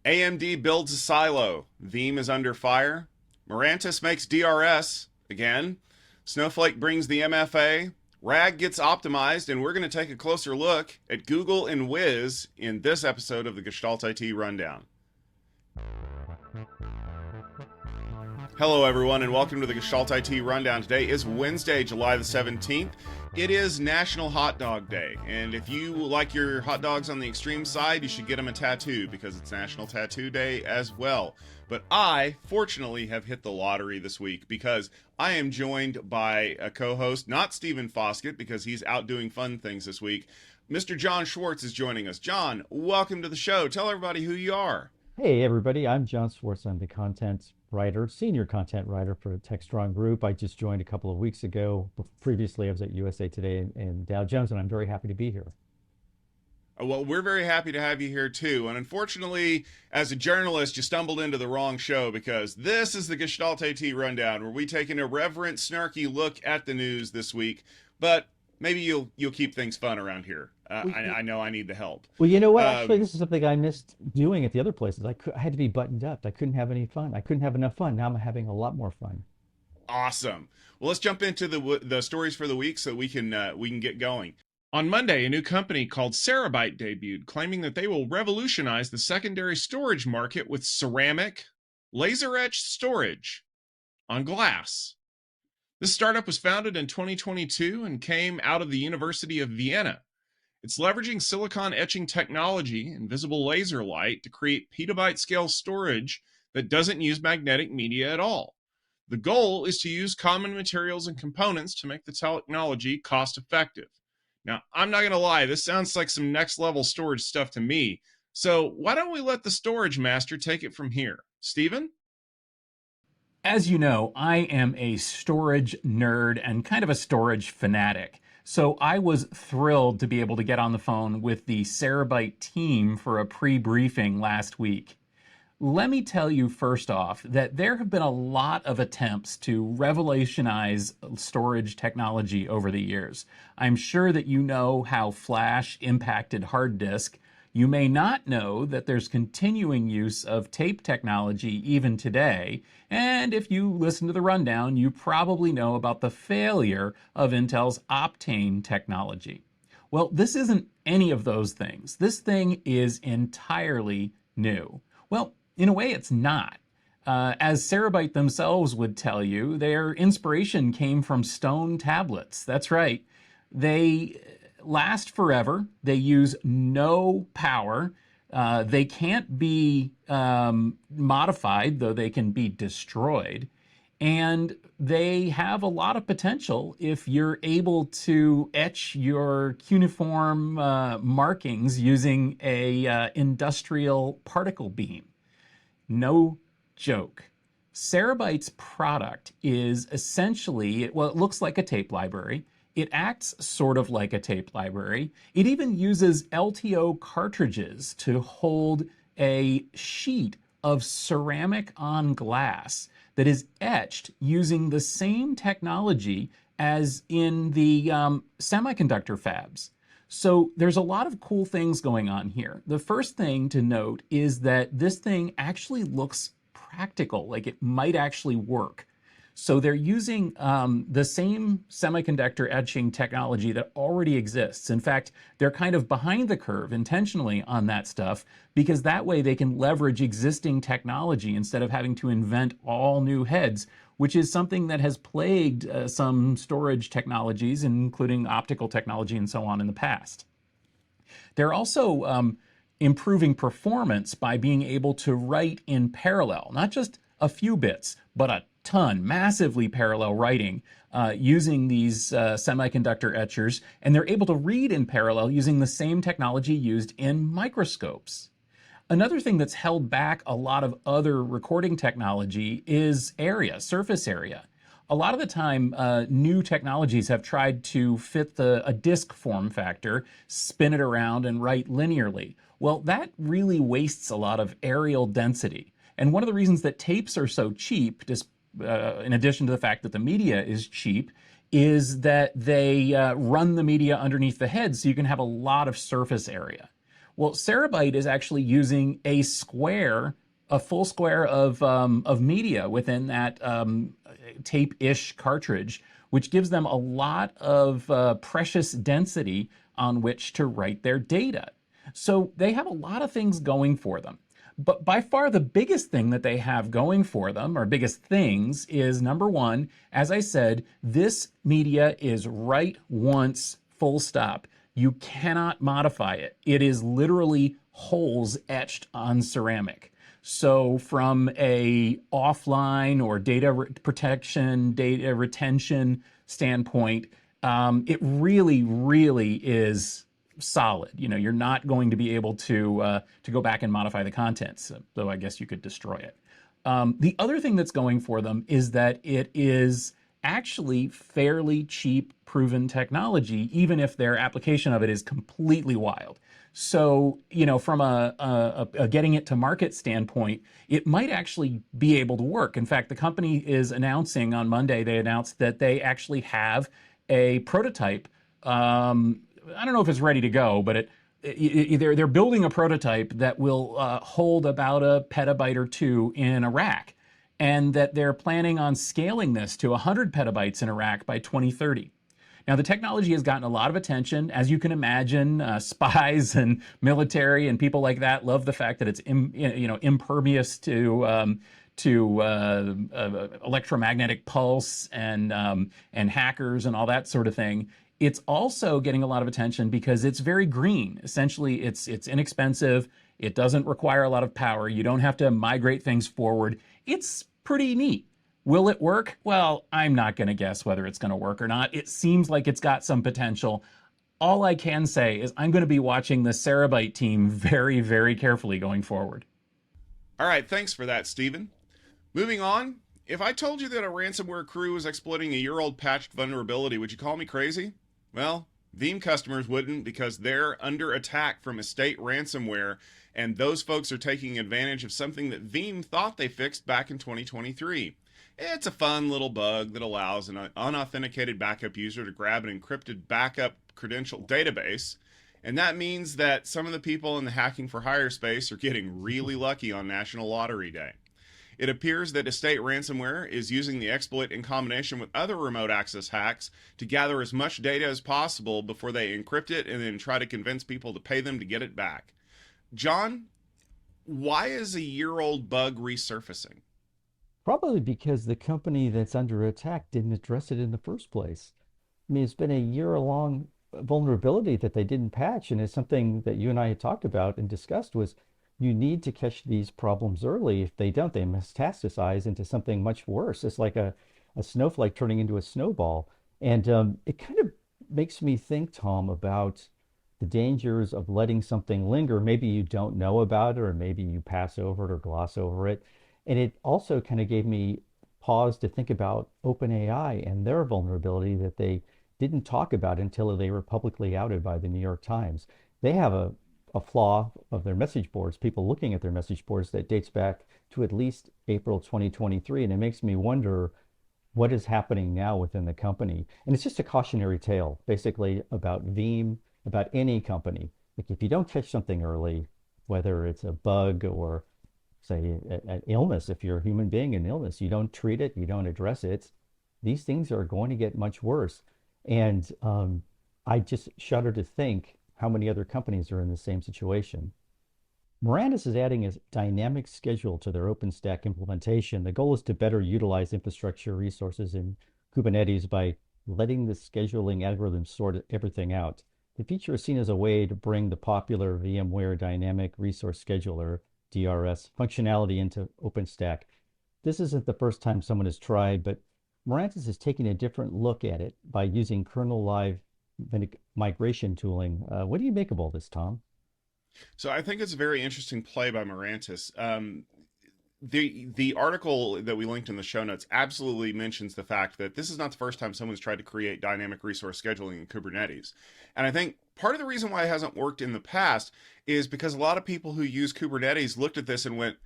AMD builds a silo. Veeam is under fire. Mirantis makes DRS again. Snowflake brings the MFA. RAG gets optimized, and we're going to take a closer look at Google and Wiz in this episode of the Gestalt IT Rundown. Hello, everyone, and welcome to the Gestalt IT Rundown. Today is Wednesday, July the 17th. It is National Hot Dog Day, and if you like your hot dogs on the extreme side, you should get them a tattoo because it's National Tattoo Day as well. But I, fortunately, have hit the lottery this week because I am joined by a co-host, not Stephen Foskett, because he's out doing fun things this week. Mr. John Schwartz is joining us. John, welcome to the show. Tell everybody who you are. Hey everybody, I'm John Schwartz. I'm the content writer, senior content writer for TechStrong Group. I just joined a couple of weeks ago. Previously, I was at USA Today and Dow Jones, and I'm very happy to be here. Well, we're very happy to have you here too. And unfortunately, as a journalist, you stumbled into the wrong show because this is the Gestalt AT Rundown, where we take an irreverent, snarky look at the news this week. But maybe you'll keep things fun around here. I know I need the help. Well, you know what? Actually, this is something I missed doing at the other places. I had to be buttoned up. I couldn't have any fun. I couldn't have enough fun. Now I'm having a lot more fun. Awesome. Well, let's jump into the stories for the week so we can get going. On Monday, a new company called Cerabyte debuted, claiming that they will revolutionize the secondary storage market with ceramic, laser-etched storage on glass. This startup was founded in 2022 and came out of the University of Vienna. It's leveraging silicon etching technology and visible laser light to create petabyte-scale storage that doesn't use magnetic media at all. The goal is to use common materials and components to make the technology cost-effective. Now, I'm not going to lie, this sounds like some next-level storage stuff to me. So why don't we let the storage master take it from here? Stephen? As you know, I am a storage nerd and kind of a storage fanatic. So I was thrilled to be able to get on the phone with the Cerabyte team for a pre-briefing last week. Let me tell you first off that there have been a lot of attempts to revolutionize storage technology over the years. I'm sure that you know how flash impacted hard disk. You may not know that there's continuing use of tape technology even today, and if you listen to the rundown, you probably know about the failure of Intel's Optane technology. Well, this isn't any of those things. This thing is entirely new. Well, in a way, it's not. As Cerabyte themselves would tell you, their inspiration came from stone tablets. That's right. They last forever. They use no power. They can't be modified, though they can be destroyed. And they have a lot of potential if you're able to etch your cuneiform markings using a industrial particle beam. No joke. Cerabyte's product is essentially, well, it looks like a tape library. It acts sort of like a tape library. It even uses LTO cartridges to hold a sheet of ceramic on glass that is etched using the same technology as in the semiconductor fabs. So there's a lot of cool things going on here. The first thing to note is that this thing actually looks practical, like it might actually work. So they're using the same semiconductor etching technology that already exists. In fact, they're kind of behind the curve intentionally on that stuff because that way they can leverage existing technology instead of having to invent all new heads, which is something that has plagued some storage technologies, including optical technology and so on in the past. They're also improving performance by being able to write in parallel, not just a few bits, but a ton, massively parallel writing using these semiconductor etchers, and they're able to read in parallel using the same technology used in microscopes. Another thing that's held back a lot of other recording technology is area, surface area. A lot of the time, new technologies have tried to fit a disk form factor, spin it around, and write linearly. Well, that really wastes a lot of areal density. And one of the reasons that tapes are so cheap, just in addition to the fact that the media is cheap, is that they run the media underneath the head so you can have a lot of surface area. Well, Cerabyte is actually using a full square of media within that tape-ish cartridge, which gives them a lot of precious density on which to write their data. So they have a lot of things going for them. But by far the biggest thing that they have going for them, or biggest things, is number one, as I said, this media is write once, full stop. You cannot modify it. It is literally holes etched on ceramic. So from a offline or data protection, data retention standpoint, it really, really is solid. You're not going to be able to go back and modify the contents, though I guess you could destroy it. The other thing that's going for them is that it is actually fairly cheap, proven technology, even if their application of it is completely wild. So, from a getting it to market standpoint, it might actually be able to work. In fact, the company is announcing on Monday, they announced that they actually have a prototype. I don't know if it's ready to go, but they're building a prototype that will hold about a petabyte or two in a rack, and that they're planning on scaling this to 100 petabytes in a rack by 2030. Now, the technology has gotten a lot of attention. As you can imagine, spies and military and people like that love the fact that it's impervious to electromagnetic pulse and hackers and all that sort of thing. It's also getting a lot of attention because it's very green. Essentially, it's inexpensive. It doesn't require a lot of power. You don't have to migrate things forward. It's pretty neat. Will it work? Well, I'm not going to guess whether it's going to work or not. It seems like it's got some potential. All I can say is I'm going to be watching the Cerabyte team very, very carefully going forward. All right, thanks for that, Stephen. Moving on, if I told you that a ransomware crew was exploiting a year-old patched vulnerability, would you call me crazy? Well, Veeam customers wouldn't, because they're under attack from estate ransomware, and those folks are taking advantage of something that Veeam thought they fixed back in 2023. It's a fun little bug that allows an unauthenticated backup user to grab an encrypted backup credential database, and that means that some of the people in the hacking for hire space are getting really lucky on National Lottery Day. It appears that estate ransomware is using the exploit in combination with other remote access hacks to gather as much data as possible before they encrypt it and then try to convince people to pay them to get it back. John, why is a year-old bug resurfacing? Probably because the company that's under attack didn't address it in the first place. I mean, it's been a year-long vulnerability that they didn't patch, and it's something that you and I had talked about and discussed was you need to catch these problems early. If they don't, they metastasize into something much worse. It's like a snowflake turning into a snowball. And it kind of makes me think, Tom, about the dangers of letting something linger. Maybe you don't know about it, or maybe you pass over it or gloss over it. And it also kind of gave me pause to think about OpenAI and their vulnerability that they didn't talk about until they were publicly outed by the New York Times. They have a flaw of their message boards, people looking at their message boards, that dates back to at least April 2023. And it makes me wonder what is happening now within the company. And it's just a cautionary tale, basically, about Veeam, about any company. Like, if you don't catch something early, whether it's a bug or, say, an illness, if you're a human being, an illness, you don't treat it, you don't address it, these things are going to get much worse. And I just shudder to think how many other companies are in the same situation. Mirantis is adding a dynamic schedule to their OpenStack implementation. The goal is to better utilize infrastructure resources in Kubernetes by letting the scheduling algorithm sort everything out. The feature is seen as a way to bring the popular VMware Dynamic Resource Scheduler, DRS, functionality into OpenStack. This isn't the first time someone has tried, but Mirantis is taking a different look at it by using kernel live migration tooling. What do you make of all this, Tom? So I think it's a very interesting play by Mirantis. The article that we linked in the show notes absolutely mentions the fact that this is not the first time someone's tried to create dynamic resource scheduling in Kubernetes. And I think part of the reason why it hasn't worked in the past is because a lot of people who use Kubernetes looked at this and went,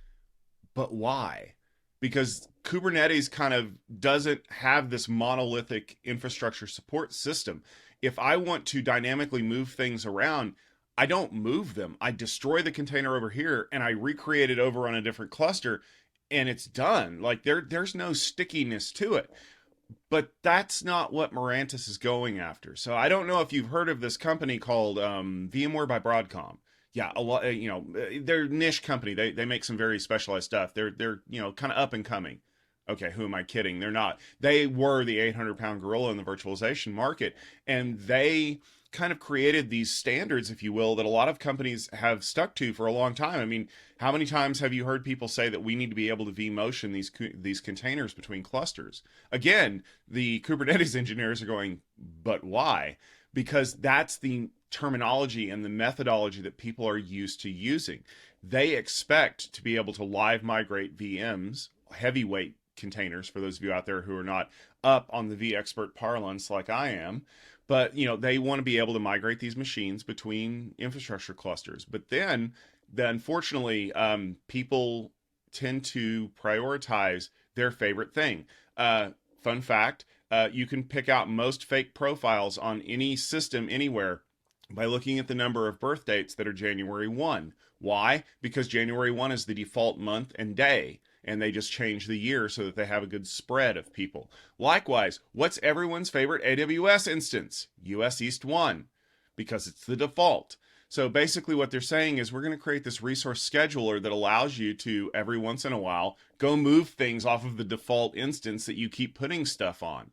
but why? Because Kubernetes kind of doesn't have this monolithic infrastructure support system. If I want to dynamically move things around, I don't move them. I destroy the container over here and I recreate it over on a different cluster, and it's done. Like there's no stickiness to it. But that's not what Mirantis is going after. So I don't know if you've heard of this company called VMware by Broadcom. Yeah, a lot. They're a niche company. They make some very specialized stuff. They're kind of up and coming. Okay, who am I kidding? They're not. They were the 800-pound gorilla in the virtualization market, and they kind of created these standards, if you will, that a lot of companies have stuck to for a long time. I mean, how many times have you heard people say that we need to be able to vMotion these containers between clusters? Again, the Kubernetes engineers are going, but why? Because that's the terminology and the methodology that people are used to using. They expect to be able to live migrate VMs, heavyweight containers, for those of you out there who are not up on the vExpert parlance like I am. But they want to be able to migrate these machines between infrastructure clusters. But then unfortunately, people tend to prioritize their favorite thing. Fun fact, you can pick out most fake profiles on any system anywhere by looking at the number of birth dates that are January 1. Why? Because January 1 is the default month and day, and they just change the year so that they have a good spread of people. Likewise, what's everyone's favorite AWS instance? US East 1, because it's the default. So basically what they're saying is we're going to create this resource scheduler that allows you to, every once in a while, go move things off of the default instance that you keep putting stuff on.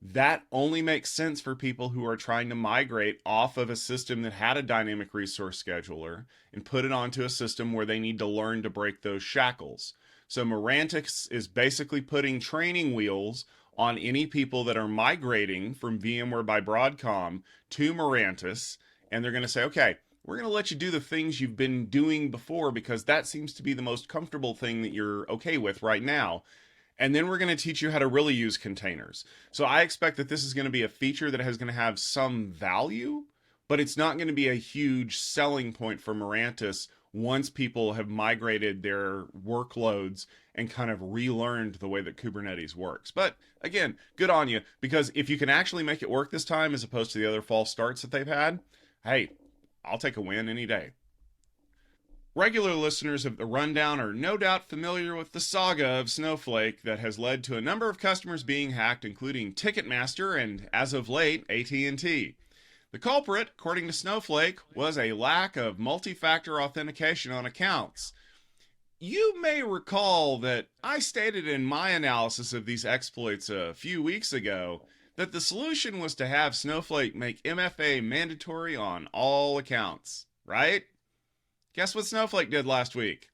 That only makes sense for people who are trying to migrate off of a system that had a dynamic resource scheduler and put it onto a system where they need to learn to break those shackles. So Mirantis is basically putting training wheels on any people that are migrating from VMware by Broadcom to Mirantis, and they're going to say, okay, we're going to let you do the things you've been doing before because that seems to be the most comfortable thing that you're okay with right now. And then we're going to teach you how to really use containers. So I expect that this is going to be a feature that is going to have some value, but it's not going to be a huge selling point for Mirantis once people have migrated their workloads and kind of relearned the way that Kubernetes works. But again, good on you, because if you can actually make it work this time as opposed to the other false starts that they've had, hey, I'll take a win any day. Regular listeners of the Rundown are no doubt familiar with the saga of Snowflake that has led to a number of customers being hacked, including Ticketmaster and, as of late, AT&T. The culprit, according to Snowflake, was a lack of multi-factor authentication on accounts. You may recall that I stated in my analysis of these exploits a few weeks ago that the solution was to have Snowflake make MFA mandatory on all accounts, right? Guess what Snowflake did last week?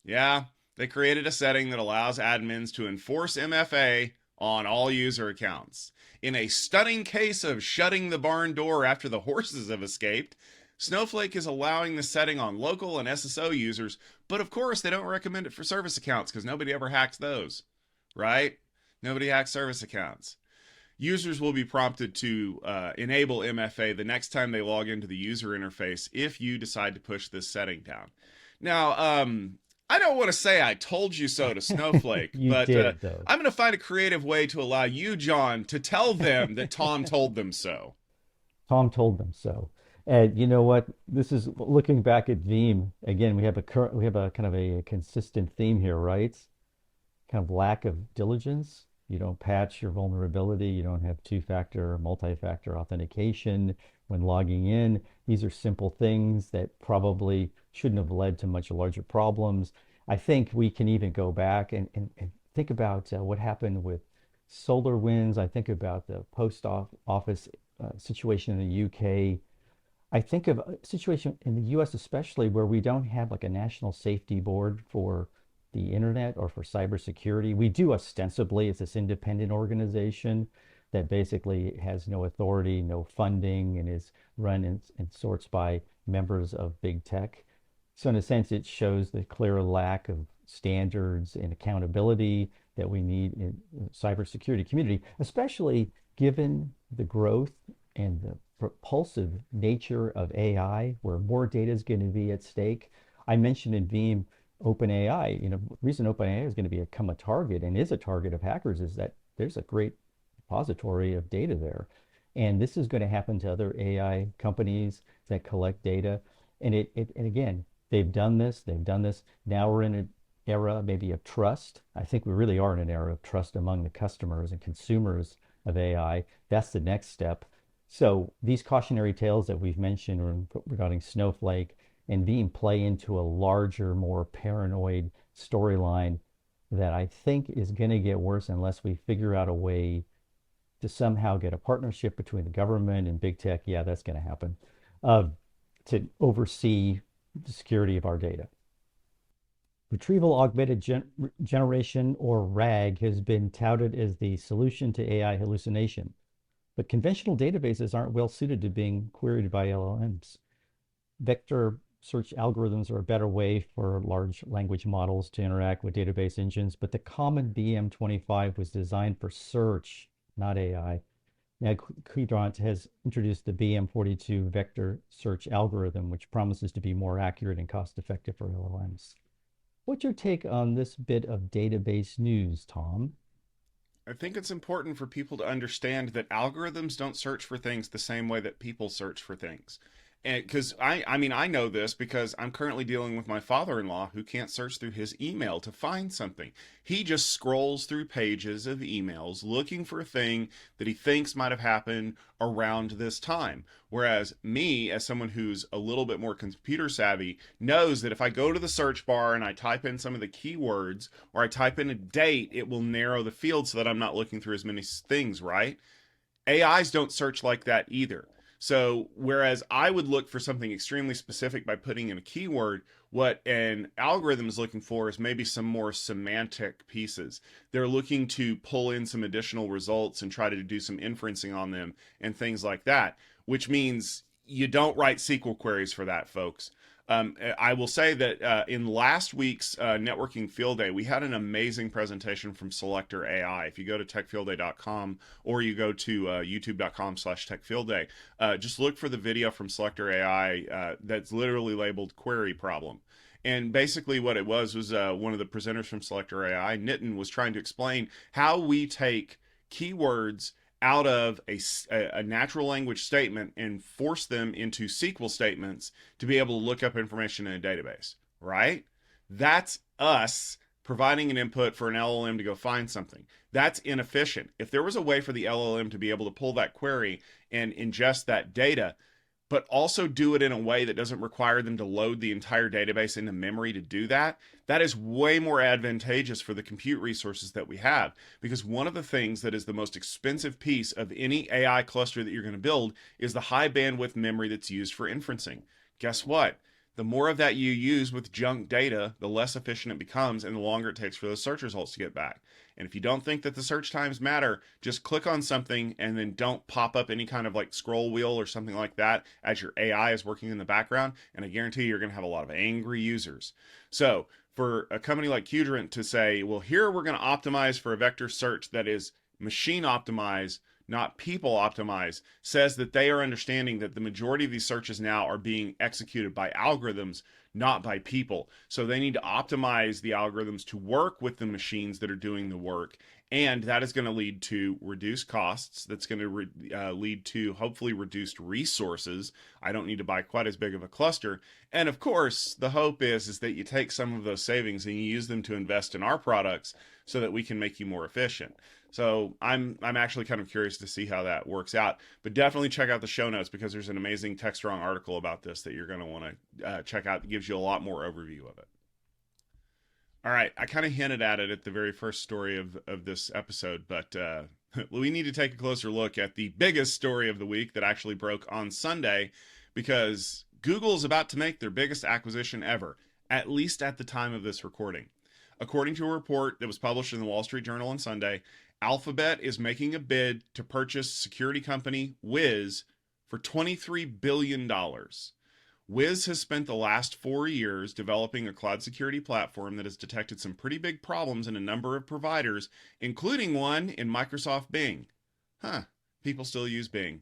Yeah, they created a setting that allows admins to enforce MFA on all user accounts. In a stunning case of shutting the barn door after the horses have escaped, Snowflake is allowing the setting on local and SSO users, but of course they don't recommend it for service accounts because nobody ever hacks those, right? Nobody hacks service accounts. Users will be prompted to enable MFA the next time they log into the user interface if you decide to push this setting down. Now, I don't want to say I told you so to Snowflake, but I'm going to find a creative way to allow you, John, to tell them that Tom told them so. Tom told them so. And you know what? This is looking back at Veeam again. We have a kind of a consistent theme here, right? Kind of lack of diligence. You don't patch your vulnerability. You don't have two-factor, multi-factor authentication when logging in. These are simple things that probably shouldn't have led to much larger problems. I think we can even go back and think about what happened with SolarWinds. I think about the post office situation in the UK. I think of a situation in the US especially where we don't have like a national safety board for the internet or for cybersecurity. We do ostensibly. It's this independent organization that basically has no authority, no funding, and is run and sorts by members of big tech. So in a sense, it shows the clear lack of standards and accountability that we need in the cybersecurity community, especially given the growth and the propulsive nature of AI, where more data is going to be at stake. I mentioned in Veeam OpenAI, the reason OpenAI is going to become a target and is a target of hackers is that there's a great repository of data there. And this is going to happen to other AI companies. that collect data. And again, they've done this. Now we're in an era maybe of trust. I think we really are in an era of trust among the customers and consumers of AI. That's the next step. So these cautionary tales that we've mentioned regarding Snowflake and Veeam play into a larger, more paranoid storyline that I think is going to get worse unless we figure out a way to somehow get a partnership between the government and big tech. Yeah, that's going to happen, to oversee the security of our data. Retrieval augmented generation, or RAG, has been touted as the solution to AI hallucination. But conventional databases aren't well suited to being queried by LLMs. Vector search algorithms are a better way for large language models to interact with database engines, but the common BM25 was designed for search, not AI. Now, Qdrant has introduced the BM42 vector search algorithm, which promises to be more accurate and cost-effective for LLMs. What's your take on this bit of database news, Tom? I think it's important for people to understand that algorithms don't search for things the same way that people search for things. And because I know this because I'm currently dealing with my father-in-law who can't search through his email to find something. He just scrolls through pages of emails looking for a thing that he thinks might have happened around this time. Whereas me, as someone who's a little bit more computer savvy, knows that if I go to the search bar and I type in some of the keywords or I type in a date, it will narrow the field so that I'm not looking through as many things, right? AIs don't search like that either. So whereas I would look for something extremely specific by putting in a keyword, what an algorithm is looking for is maybe some more semantic pieces. They're looking to pull in some additional results and try to do some inferencing on them and things like that, which means you don't write SQL queries for that, folks. I will say that in last week's networking field day, we had an amazing presentation from Selector AI. If you go to techfieldday.com or you go to youtube.com/techfieldday, just look for the video from Selector AI that's literally labeled query problem. And basically what it was one of the presenters from Selector AI, Nitin, was trying to explain how we take keywords out of a natural language statement and force them into SQL statements to be able to look up information in a database, right? That's us providing an input for an LLM to go find something. That's inefficient. If there was a way for the LLM to be able to pull that query and ingest that data, but also do it in a way that doesn't require them to load the entire database into memory to do that, that is way more advantageous for the compute resources that we have. Because one of the things that is the most expensive piece of any AI cluster that you're going to build is the high bandwidth memory that's used for inferencing. Guess what? The more of that you use with junk data, the less efficient it becomes and the longer it takes for those search results to get back. And if you don't think that the search times matter, just click on something and then don't pop up any kind of like scroll wheel or something like that as your AI is working in the background. And I guarantee you're going to have a lot of angry users. So for a company like Qdrant to say, well, here we're going to optimize for a vector search that is machine optimized, not people optimized, says that they are understanding that the majority of these searches now are being executed by algorithms, not by people. So they need to optimize the algorithms to work with the machines that are doing the work. And that is going to lead to reduced costs. That's going to lead to hopefully reduced resources. I don't need to buy quite as big of a cluster. And of course, the hope is that you take some of those savings and you use them to invest in our products so that we can make you more efficient. So I'm actually kind of curious to see how that works out. But definitely check out the show notes because there's an amazing TechStrong article about this that you're going to want to check out. It gives you a lot more overview of it. All right, I kind of hinted at it at the very first story of this episode, but we need to take a closer look at the biggest story of the week that actually broke on Sunday, because Google is about to make their biggest acquisition ever, at least at the time of this recording. According to a report that was published in the Wall Street Journal on Sunday, Alphabet is making a bid to purchase security company Wiz for $23 billion. Wiz has spent the last 4 years developing a cloud security platform that has detected some pretty big problems in a number of providers, including one in Microsoft Bing. People still use Bing.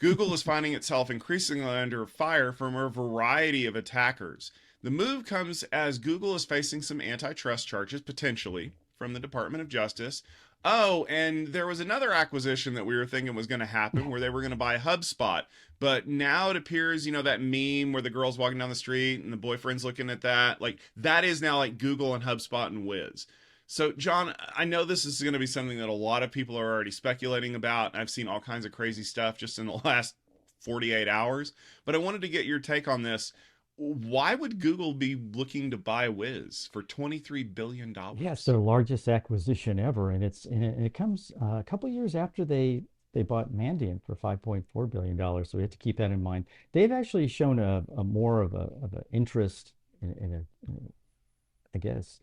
Google is finding itself increasingly under fire from a variety of attackers. The move comes as Google is facing some antitrust charges, potentially, from the Department of Justice. Oh, and there was another acquisition that we were thinking was going to happen where they were going to buy HubSpot. But now it appears, that meme where the girl's walking down the street and the boyfriend's looking at that, like that is now like Google and HubSpot and Wiz. So, John, I know this is going to be something that a lot of people are already speculating about. I've seen all kinds of crazy stuff just in the last 48 hours, but I wanted to get your take on this. Why would Google be looking to buy Wiz for $23 billion? Yeah, it's their largest acquisition ever, and it comes a couple years after they bought Mandiant for $5.4 billion. So we have to keep that in mind. They've actually shown a more of a interest I guess,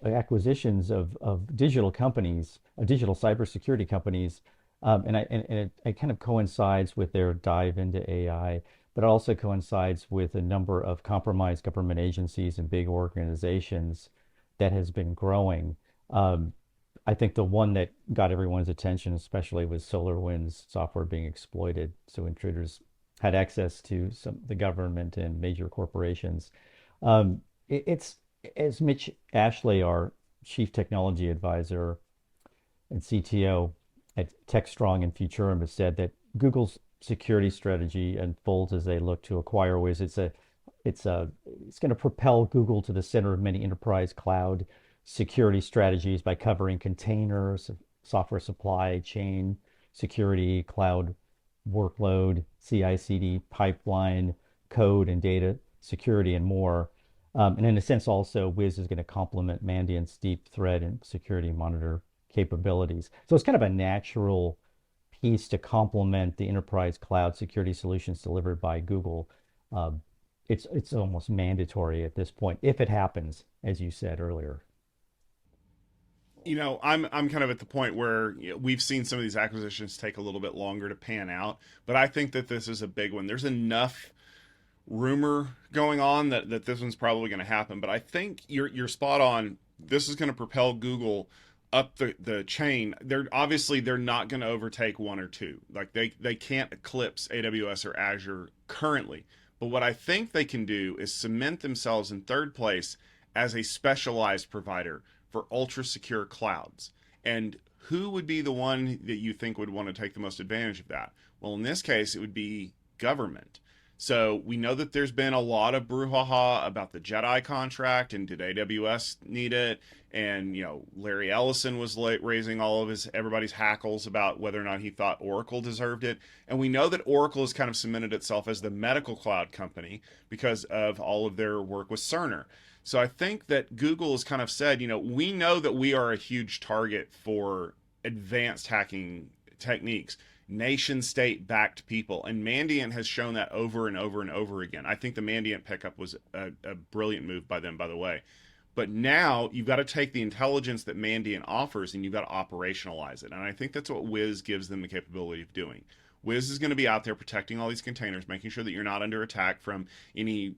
acquisitions of digital companies, digital cybersecurity companies, it kind of coincides with their dive into AI, but it also coincides with a number of compromised government agencies and big organizations that has been growing. I think the one that got everyone's attention, especially, was SolarWinds software being exploited. So intruders had access to the government and major corporations. It's as Mitch Ashley, our chief technology advisor and CTO at TechStrong and Futurum, has said that Google's security strategy unfolds as they look to acquire Wiz. It's going to propel Google to the center of many enterprise cloud security strategies by covering containers, software supply chain security, cloud workload, CI/CD pipeline, code and data security, and more. And in a sense, also, Wiz is going to complement Mandiant's deep threat and security monitor capabilities. So it's kind of a natural piece to complement the enterprise cloud security solutions delivered by Google. It's almost mandatory at this point if it happens, as you said earlier. I'm kind of at the point where we've seen some of these acquisitions take a little bit longer to pan out, but I think that this is a big one. There's enough rumor going on that this one's probably going to happen, but I think you're spot on. This is going to propel Google up the chain. They're not going to overtake one or two. Like they can't eclipse AWS or Azure currently. But what I think they can do is cement themselves in third place as a specialized provider for ultra secure clouds. And who would be the one that you think would want to take the most advantage of that? Well, in this case, it would be government. So we know that there's been a lot of brouhaha about the Jedi contract and did AWS need it? And, Larry Ellison was raising all of everybody's hackles about whether or not he thought Oracle deserved it. And we know that Oracle has kind of cemented itself as the medical cloud company because of all of their work with Cerner. So I think that Google has kind of said, we know that we are a huge target for advanced hacking techniques, nation state backed people, and Mandiant has shown that over and over and over again. I think the Mandiant pickup was a brilliant move by them, by the way. But now you've got to take the intelligence that Mandiant offers and you've got to operationalize it. And I think that's what Wiz gives them the capability of doing. Wiz is going to be out there protecting all these containers, making sure that you're not under attack from any,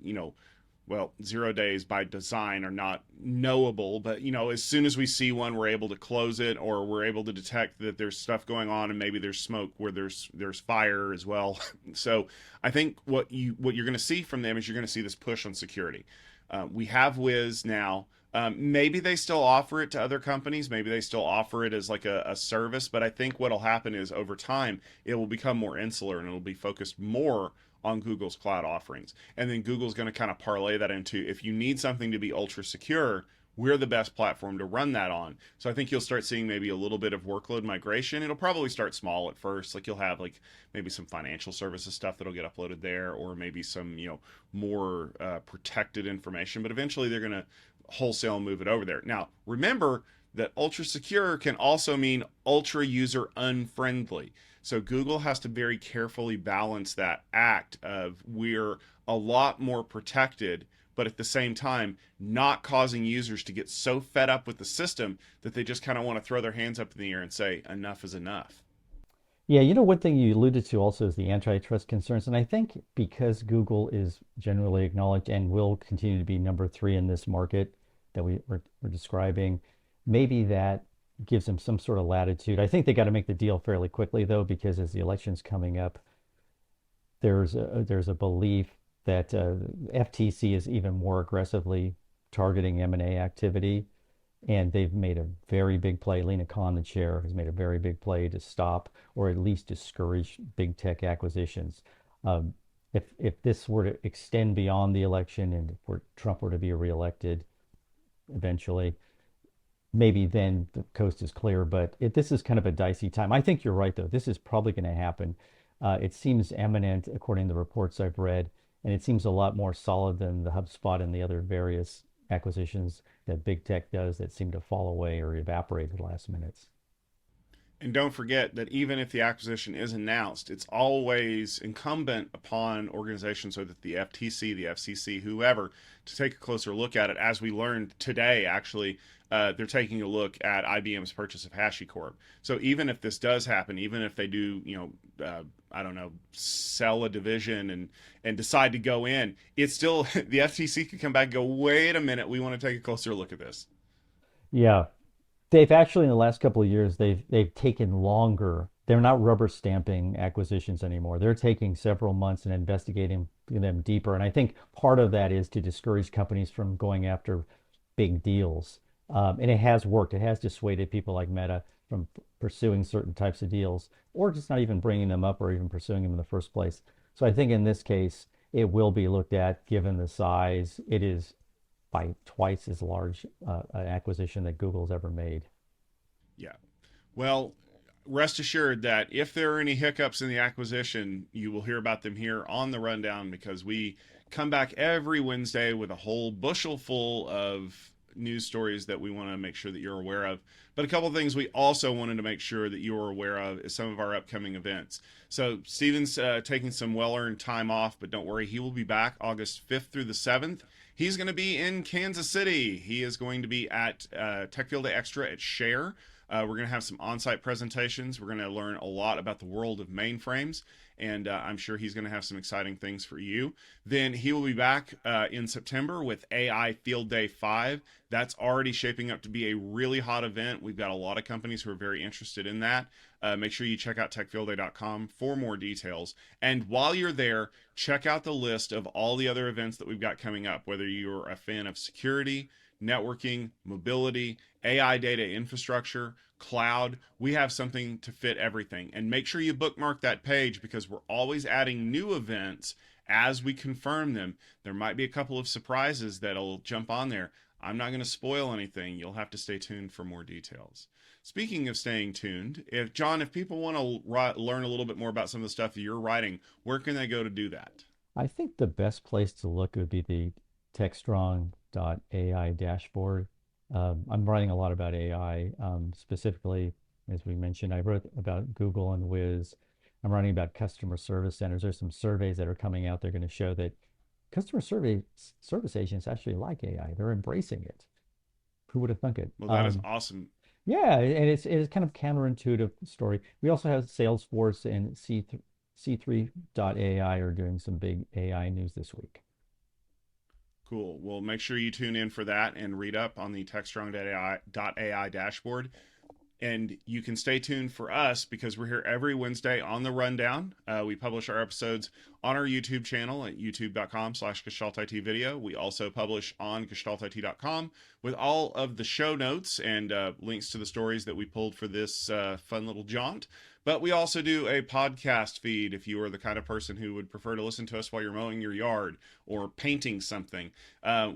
0 days by design are not knowable, but as soon as we see one, we're able to close it, or we're able to detect that there's stuff going on and maybe there's smoke where there's fire as well. So I think what you're going to see from them is you're going to see this push on security. We have Wiz now. Maybe they still offer it to other companies. Maybe they still offer it as like a service. But I think what'll happen is over time, it will become more insular and it'll be focused more on Google's cloud offerings. And then Google's going to kind of parlay that into, if you need something to be ultra secure, we're the best platform to run that on. So I think you'll start seeing maybe a little bit of workload migration. It'll probably start small at first. Like you'll have like maybe some financial services stuff that'll get uploaded there, or maybe some, more protected information. But eventually they're going to wholesale move it over there. Now, remember that ultra secure can also mean ultra user unfriendly. So Google has to very carefully balance that act of we're a lot more protected, but at the same time, not causing users to get so fed up with the system that they just kind of want to throw their hands up in the air and say, enough is enough. Yeah, one thing you alluded to also is the antitrust concerns. And I think because Google is generally acknowledged and will continue to be number 3 in this market that we're describing, maybe that gives them some sort of latitude. I think they got to make the deal fairly quickly, though, because as the election's coming up, there's a belief that FTC is even more aggressively targeting M&A activity. And they've made a very big play. Lena Khan, the chair, has made a very big play to stop or at least discourage big tech acquisitions. Um, if this were to extend beyond the election and if Trump were to be reelected eventually, maybe then the coast is clear. But this is kind of a dicey time. I think you're right, though. This is probably going to happen. It seems imminent, according to the reports I've read, and it seems a lot more solid than the HubSpot and the other various acquisitions that big tech does that seem to fall away or evaporate at the last minutes. And don't forget that even if the acquisition is announced, it's always incumbent upon organizations, so that the FTC, the FCC, whoever, to take a closer look at it. As we learned today, actually, they're taking a look at IBM's purchase of HashiCorp. So even if this does happen, even if they do, I don't know, sell a division and decide to go in, it's still, the FTC could come back and go, wait a minute, we want to take a closer look at this. Yeah, they've actually in the last couple of years they've taken longer. They're not rubber stamping acquisitions anymore. They're taking several months and investigating them deeper. And I think part of that is to discourage companies from going after big deals. And it has worked. It has dissuaded people like Meta from pursuing certain types of deals, or just not even bringing them up or even pursuing them in the first place. So I think in this case, it will be looked at given the size. It is by twice as large an acquisition that Google's ever made. Yeah. Well, rest assured that if there are any hiccups in the acquisition, you will hear about them here on the Rundown, because we come back every Wednesday with a whole bushel full of news stories that we want to make sure that you're aware of. But a couple of things we also wanted to make sure that you are aware of is some of our upcoming events. So Steven's taking some well-earned time off, but don't worry, he will be back August 5th through the 7th. He's going to be in Kansas City. He is going to be at Tech Field Day Extra at Share. We're going to have some on-site presentations. We're going to learn a lot about the world of mainframes, and I'm sure he's going to have some exciting things for you. Then he will be back in September with AI Field Day 5. That's already shaping up to be a really hot event. We've got a lot of companies who are very interested in that. Make sure you check out techfieldday.com for more details. And while you're there, check out the list of all the other events that we've got coming up, whether you're a fan of security, networking, mobility, AI data infrastructure, cloud. We have something to fit everything. And make sure you bookmark that page, because we're always adding new events as we confirm them. There might be a couple of surprises that'll jump on there. I'm not going to spoil anything. You'll have to stay tuned for more details. Speaking of staying tuned, if people want to learn a little bit more about some of the stuff that you're writing, where can they go to do that? I think the best place to look would be the techstrong.ai dashboard. I'm writing a lot about AI, specifically, as we mentioned, I wrote about Google and Wiz. I'm writing about customer service centers. There's some surveys that are coming out. They're going to show that customer service agents actually like AI. They're embracing it. Who would have thunk it? Well, that is awesome. Yeah, and it's kind of counterintuitive story. We also have Salesforce and C3.ai are doing some big AI news this week. Cool. Well, make sure you tune in for that and read up on the techstrong.ai dashboard. And you can stay tuned for us, because we're here every Wednesday on the Rundown. We publish our episodes on our YouTube channel at youtube.com/GestaltIT video. We also publish on gestaltit.com with all of the show notes and links to the stories that we pulled for this fun little jaunt. But we also do a podcast feed if you are the kind of person who would prefer to listen to us while you're mowing your yard or painting something.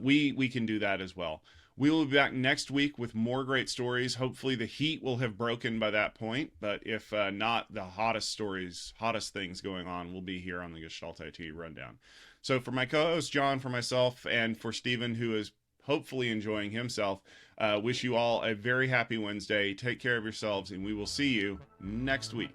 We can do that as well. We will be back next week with more great stories. Hopefully the heat will have broken by that point, but if not, the hottest stories, hottest things going on will be here on the Gestalt IT Rundown. So for my co-host John, for myself, and for Stephen, who is hopefully enjoying himself, wish you all a very happy Wednesday. Take care of yourselves, and we will see you next week.